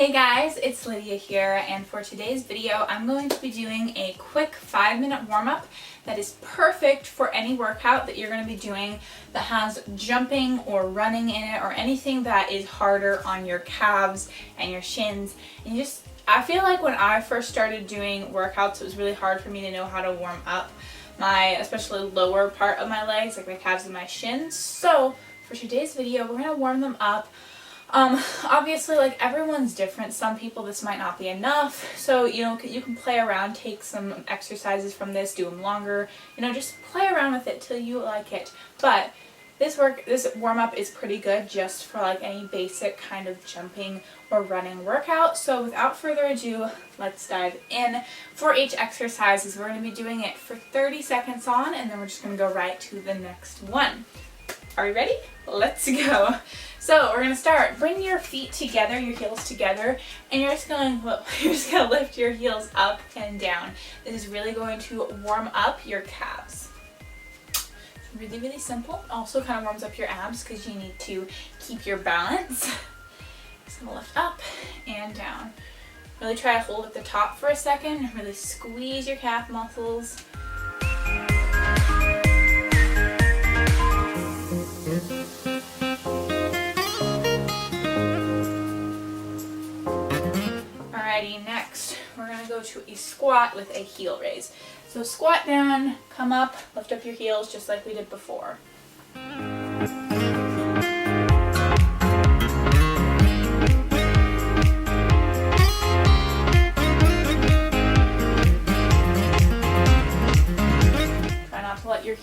Hey guys, it's Lydia here, and for today's video I'm going to be doing a quick 5-minute warm-up that is perfect for any workout that you're going to be doing that has jumping or running in it, or anything that is harder on your calves and your shins. And I feel like when I first started doing workouts, it was really hard for me to know how to warm up my, especially lower part of my legs, like my calves and my shins. So for today's video, we're going to warm them up. Obviously, like, everyone's different. Some people this might not be enough, so you can play around, take some exercises from this, do them longer, just play around with it till you like it. But this warm-up is pretty good just for like any basic kind of jumping or running workout. So without further ado, let's dive in. For each exercise, we're going to be doing it for 30 seconds on, and then we're just going to go right to the next one. Are we ready? Let's go. So we're going to start. Bring your feet together, your heels together, and you're just going to lift your heels up and down. This is really going to warm up your calves. It's really, really simple. Also kind of warms up your abs because you need to keep your balance. Just going to lift up and down. Really try to hold at the top for a second. Really squeeze your calf muscles. Alrighty, next we're going to go to a squat with a heel raise. So squat down, come up, lift up your heels just like we did before. Try not to let your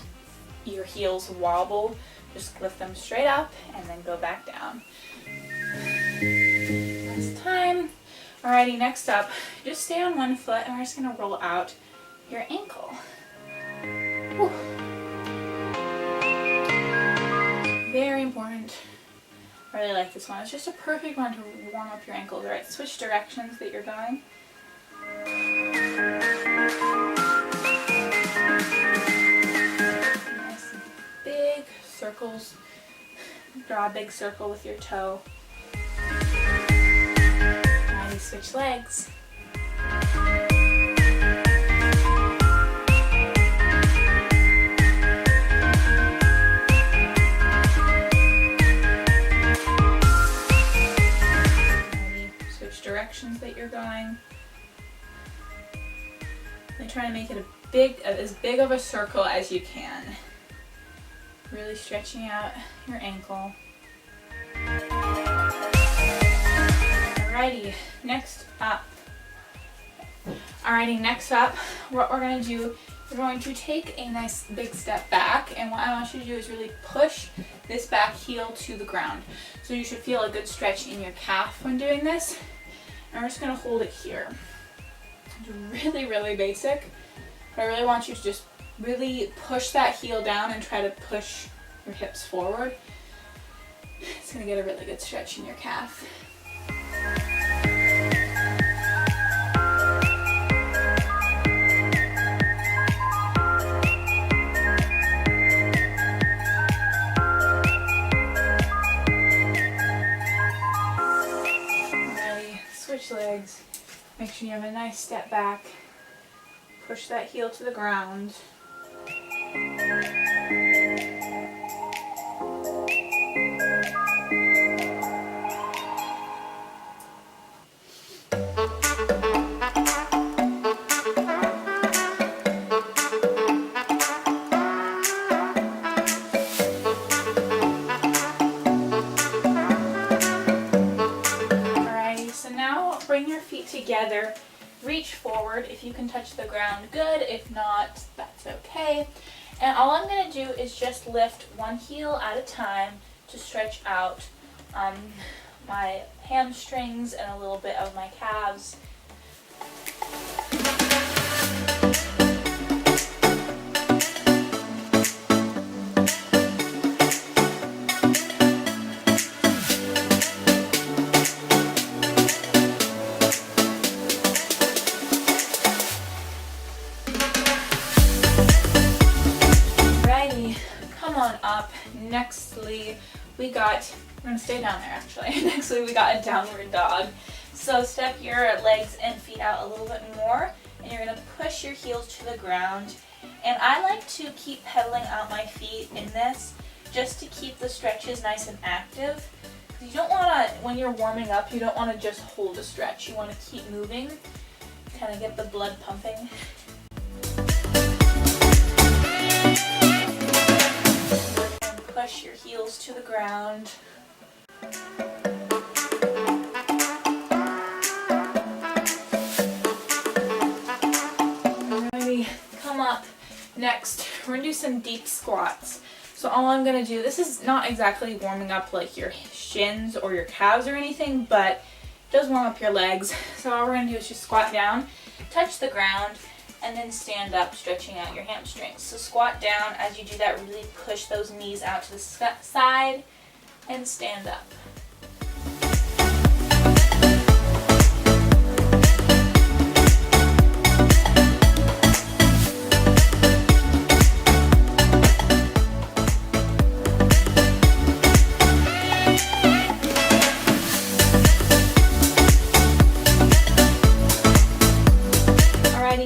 heels wobble. Just lift them straight up and then go back down. Last time. Alrighty, next up, just stay on one foot and we're just going to roll out your ankle. Whew. Very important. I really like this one. It's just a perfect one to warm up your ankles. Alright, switch directions that you're going. Nice big circles. Draw a big circle with your toe. Switch legs. Switch directions that you're going. And try to make it as big of a circle as you can. Really stretching out your ankle. Alrighty, next up, what we're going to do, we're going to take a nice big step back, and what I want you to do is really push this back heel to the ground. So you should feel a good stretch in your calf when doing this, and we're just going to hold it here. It's really, really basic, but I really want you to just really push that heel down and try to push your hips forward. It's going to get a really good stretch in your calf. Switch legs. Make sure you have a nice step back. Push that heel to the ground. Bring your feet together, reach forward. If you can touch the ground, good. If not, that's okay. And all I'm going to do is just lift one heel at a time to stretch out my hamstrings and a little bit of my calves. Nextly, we're going to stay down there actually. Nextly, we got a downward dog. So step your legs and feet out a little bit more, and you're going to push your heels to the ground. And I like to keep pedaling out my feet in this just to keep the stretches nice and active. You don't want to, when you're warming up, you don't want to just hold a stretch. You want to keep moving, kind of get the blood pumping. And push your heels to the ground. Come up. Next, we're going to do some deep squats. So all I'm going to do, this is not exactly warming up like your shins or your calves or anything, but it does warm up your legs. So all we're going to do is just squat down, touch the ground, and then stand up, stretching out your hamstrings. So squat down. As you do that, really push those knees out to the side and stand up.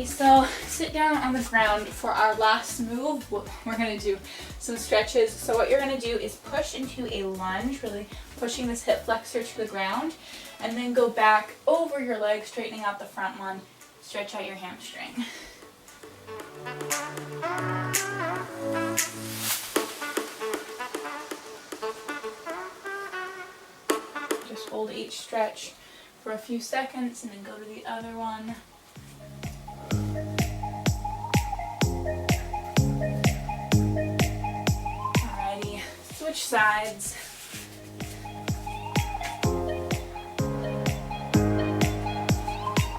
So sit down on the ground for our last move. We're going to do some stretches. So what you're going to do is push into a lunge, really pushing this hip flexor to the ground, and then go back over your leg, straightening out the front one, stretch out your hamstring. Just hold each stretch for a few seconds and then go to the other one. Switch sides.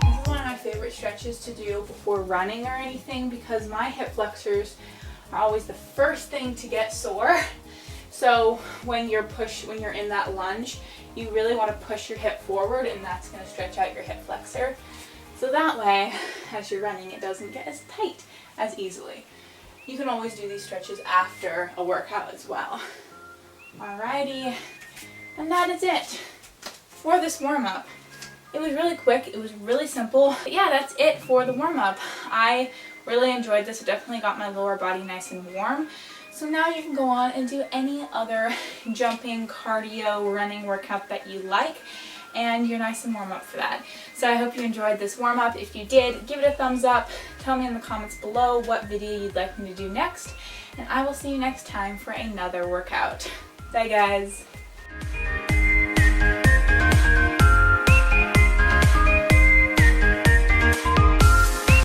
This is one of my favorite stretches to do before running or anything because my hip flexors are always the first thing to get sore. So when you're in that lunge, you really want to push your hip forward, and that's going to stretch out your hip flexor. So that way, as you're running, it doesn't get as tight as easily. You can always do these stretches after a workout as well. Alrighty, and that is it for this warm-up. It was really quick, it was really simple. But yeah, that's it for the warm-up. I really enjoyed this. It definitely got my lower body nice and warm. So now you can go on and do any other jumping, cardio, running workout that you like, and you're nice and warm up for that. So I hope you enjoyed this warm-up. If you did, give it a thumbs up. Tell me in the comments below what video you'd like me to do next, and I will see you next time for another workout. Bye guys.